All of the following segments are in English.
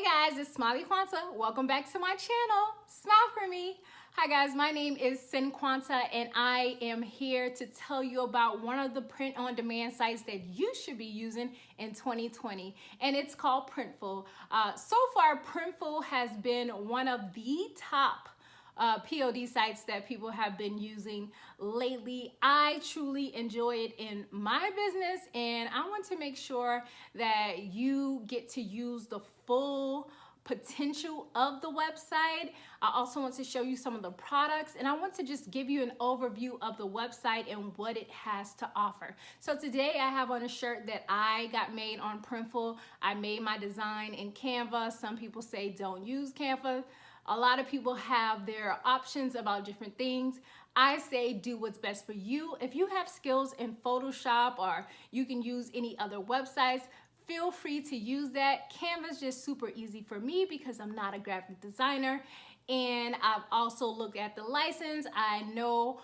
Hey guys, it's Quanta. Welcome back to my channel. Smile for me. Hi guys, my name is Cinquanta and I am here to tell you about one of the print-on-demand sites that you should be using in 2020, and it's called Printful. So far, Printful has been one of the top POD sites that people have been using lately. I truly enjoy it in my business, and I want to make sure that you get to use the full potential of the website. I also want to show you some of the products, and I want to just give you an overview of the website and what it has to offer. So today I have on a shirt that I got made on Printful. I made my design in Canva. Some people say don't use Canva. A lot of people have their options about different things. I say do what's best for you. If you have skills in Photoshop or you can use any other websites, feel free to use that. Canva's just super easy for me because I'm not a graphic designer. And I've also looked at the license. I know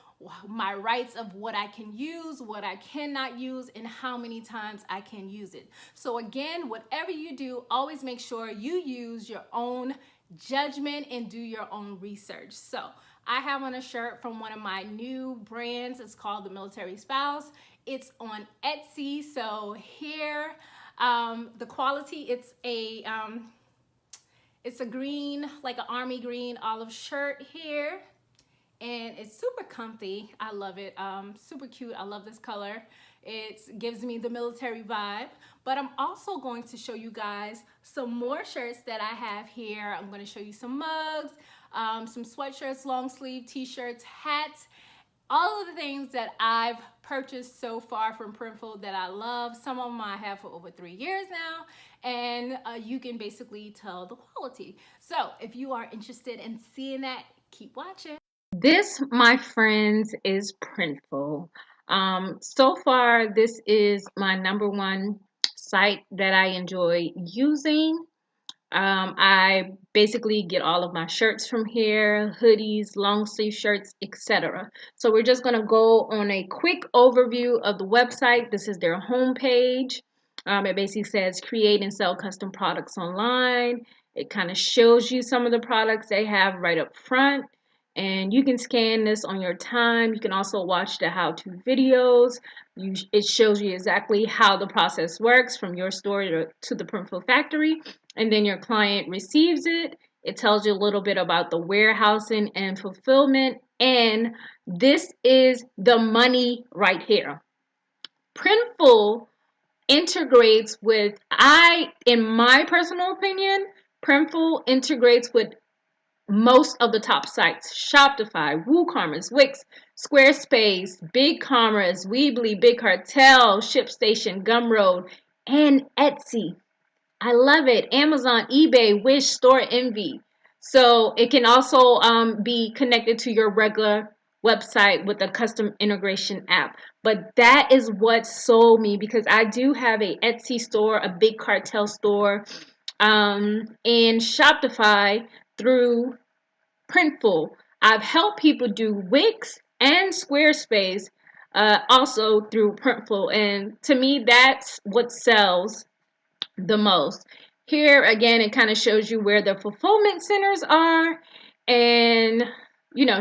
my rights of what I can use, what I cannot use, and how many times I can use it. So again, whatever you do, always make sure you use your own judgment and do your own research. So I have on a shirt from one of my new brands. It's called the Military Spouse. It's on Etsy. So here, the quality, it's a green, like an army green olive shirt here, and it's super comfy. I love it. Super cute. I love this color. It gives me the military vibe. But I'm also going to show you guys some more shirts that I have here. I'm going to show you some mugs, some sweatshirts, long sleeve t-shirts, hats, all of the things that I've purchased so far from Printful that I love. Some of them I have for over 3 years now, and you can basically tell the quality. So if you are interested in seeing that, keep watching. This, my friends, is Printful. So far, this is my #1 site that I enjoy using. I basically get all of my shirts from here, hoodies, long sleeve shirts, etc. So we're just going to go on a quick overview of the website. This is their homepage. It basically says create and sell custom products online. It kind of shows you some of the products they have right up front. And you can scan this on your time. You can also watch the how-to videos. It shows you exactly how the process works from your store to the Printful factory. And then your client receives it. It tells you a little bit about the warehousing and fulfillment. And this is the money right here. Printful integrates with, in my personal opinion, Printful integrates with most of the top sites: Shopify, WooCommerce, Wix, Squarespace, BigCommerce, Weebly, Big Cartel, ShipStation, Gumroad, and Etsy. I love it. Amazon, eBay, Wish, Store Envy. So it can also be connected to your regular website with a custom integration app. But that is what sold me, because I do have a Etsy store, a Big Cartel store, and Shopify through Printful. I've helped people do Wix and Squarespace also through Printful, and to me that's what sells the most. Here again, it kind of shows you where the fulfillment centers are, and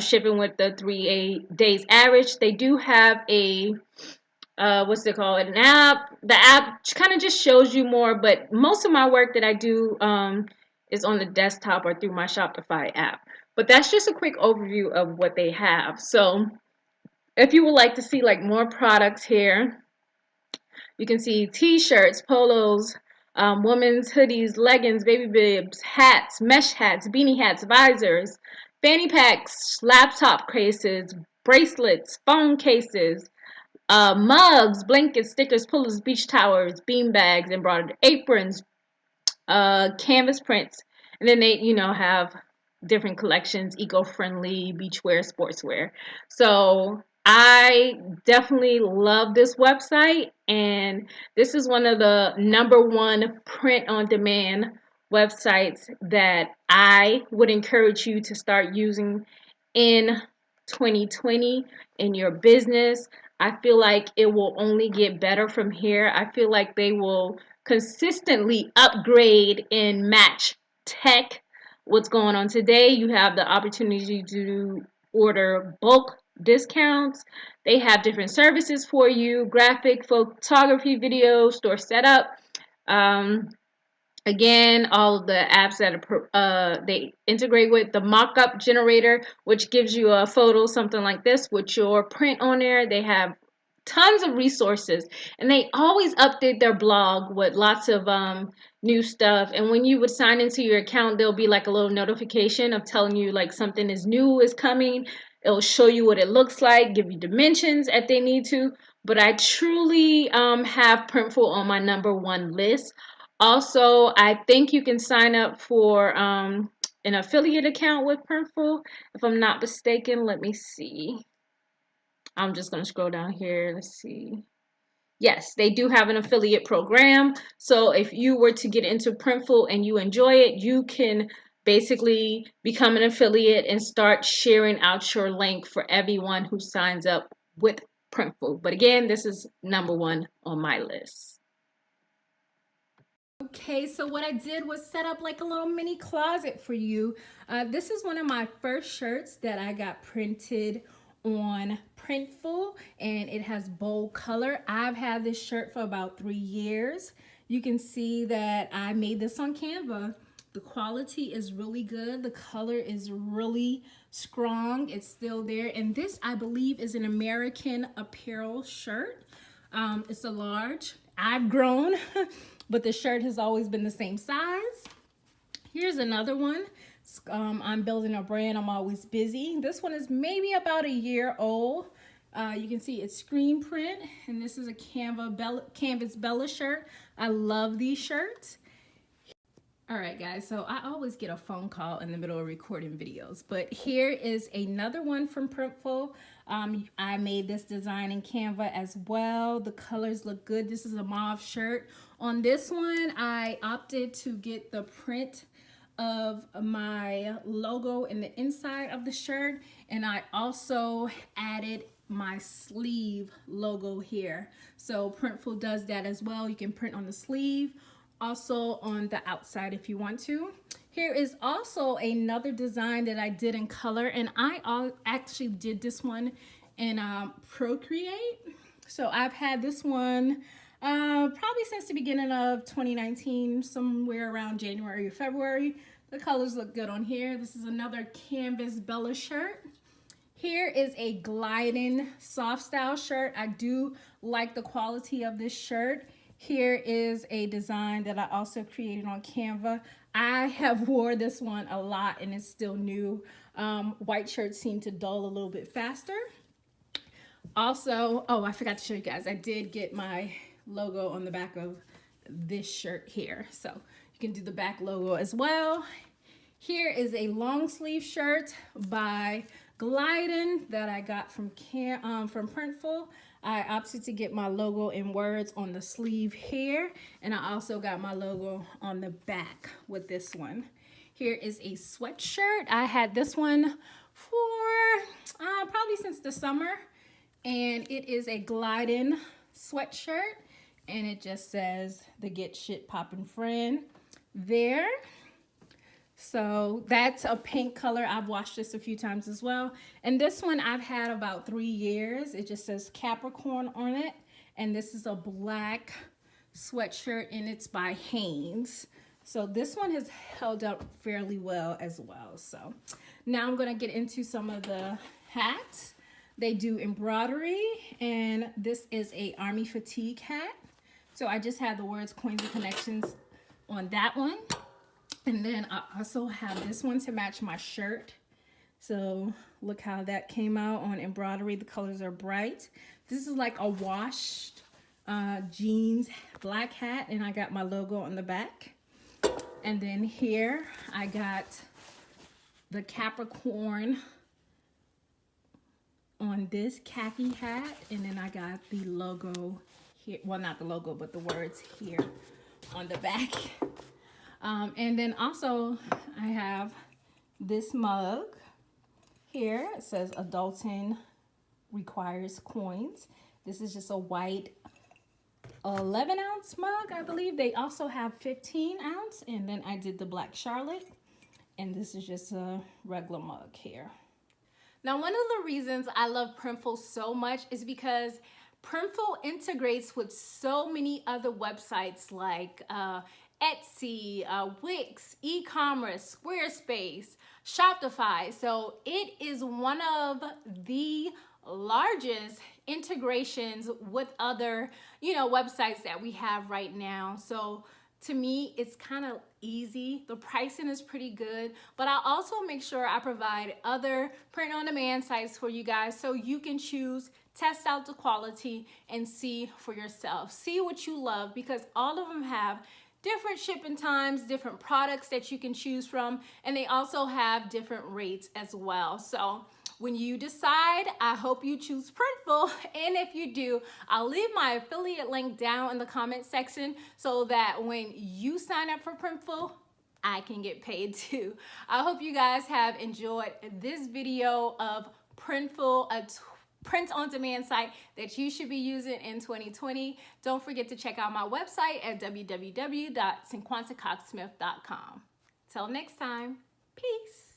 shipping with the 3 days average. They do have a what's it called, an app. The app kind of just shows you more, but most of my work that I do is on the desktop or through my Shopify app. But that's just a quick overview of what they have. So if you would like to see like more products here, you can see t-shirts, polos, women's hoodies, leggings, baby bibs, hats, mesh hats, beanie hats, visors, fanny packs, laptop cases, bracelets, phone cases, mugs, blankets, stickers, pullovers, beach towels, bean bags, embroidered aprons, canvas prints, and then they have different collections: eco-friendly, beachwear, sportswear. So I definitely love this website, and this is one of the #1 print-on-demand websites that I would encourage you to start using in 2020 in your business. I feel like it will only get better from here. I feel like they will consistently upgrade and match tech, what's going on today. You have the opportunity to order bulk discounts. They have different services for you, graphic, photography, video, store setup. Again, all of the apps that they integrate with the mock-up generator, which gives you a photo, something like this, with your print on there. They have tons of resources, and they always update their blog with lots of new stuff. And when you would sign into your account, there'll be like a little notification of telling you like something is new is coming. It'll show you what it looks like, give you dimensions if they need to. But I truly have Printful on my #1 list. Also, I think you can sign up for an affiliate account with Printful. If I'm not mistaken, let me see. I'm just going to scroll down here. Let's see. Yes, they do have an affiliate program. So if you were to get into Printful and you enjoy it, you can basically become an affiliate and start sharing out your link for everyone who signs up with Printful. But again, this is #1 on my list. Okay, so what I did was set up like a little mini closet for you. This is one of my first shirts that I got printed on Printful, and it has bold color. I've had this shirt for about 3 years. You can see that I made this on Canva. The quality is really good. The color is really strong. It's still there. And this, I believe, is an American Apparel shirt. It's a large. I've grown, but the shirt has always been the same size. Here's another one. I'm building a brand. I'm always busy. This one is maybe about a year old. You can see it's screen print, and this is a Canvas Bella shirt. I love these shirts. All right, guys, so I always get a phone call in the middle of recording videos, but here is another one from Printful. I made this design in Canva as well. The colors look good. This is a mauve shirt. On this one, I opted to get the print of my logo in the inside of the shirt, and I also added my sleeve logo here. So Printful does that as well. You can print on the sleeve, also on the outside if you want to. Here is also another design that I did in color, and I actually did this one in Procreate. So I've had this one probably since the beginning of 2019, somewhere around January or February. The colors look good on here. This is another Canvas Bella shirt. Here is a gliding soft style shirt. I do like the quality of this shirt. Here is a design that I also created on Canva. I have wore this one a lot and it's still new. White shirts seem to dull a little bit faster. Also, oh, I forgot to show you guys. I did get my logo on the back of this shirt here. So you can do the back logo as well. Here is a long sleeve shirt by Glidden that I got from Printful. I opted to get my logo in words on the sleeve here, and I also got my logo on the back with this one. Here is a sweatshirt. I had this one for probably since the summer, and it is a Glidden sweatshirt, and it just says the Get Shit Poppin' Friend there. So that's a pink color. I've washed this a few times as well. And this one I've had about 3 years. It just says Capricorn on it. And this is a black sweatshirt, and it's by Hanes. So this one has held up fairly well as well. So now I'm going to get into some of the hats. They do embroidery, and this is a Army Fatigue hat. So I just had the words Coins and Connections on that one. And then I also have this one to match my shirt. So look how that came out on embroidery. The colors are bright. This is like a washed jeans black hat, and I got my logo on the back. And then here I got the Capricorn on this khaki hat, and then I got the logo here. Well, not the logo, but the words here on the back. And then also I have this mug here. It says Adulting Requires Coins. This is just a white 11-ounce mug, I believe. They also have 15-ounce, and then I did the Black Charlotte, and this is just a regular mug here. Now, one of the reasons I love Printful so much is because Printful integrates with so many other websites like Etsy, Wix, e-commerce, Squarespace, Shopify. So it is one of the largest integrations with other, websites that we have right now. So to me, it's kind of easy. The pricing is pretty good, but I also make sure I provide other print-on-demand sites for you guys so you can choose, test out the quality, and see for yourself. See what you love, because all of them have different shipping times, different products that you can choose from, and they also have different rates as well. So when you decide, I hope you choose Printful, and if you do, I'll leave my affiliate link down in the comment section so that when you sign up for Printful, I can get paid too. I hope you guys have enjoyed this video of Printful, a print-on-demand site that you should be using in 2020. Don't forget to check out my website at www.cinquantacoxsmith.com. Till next time, peace.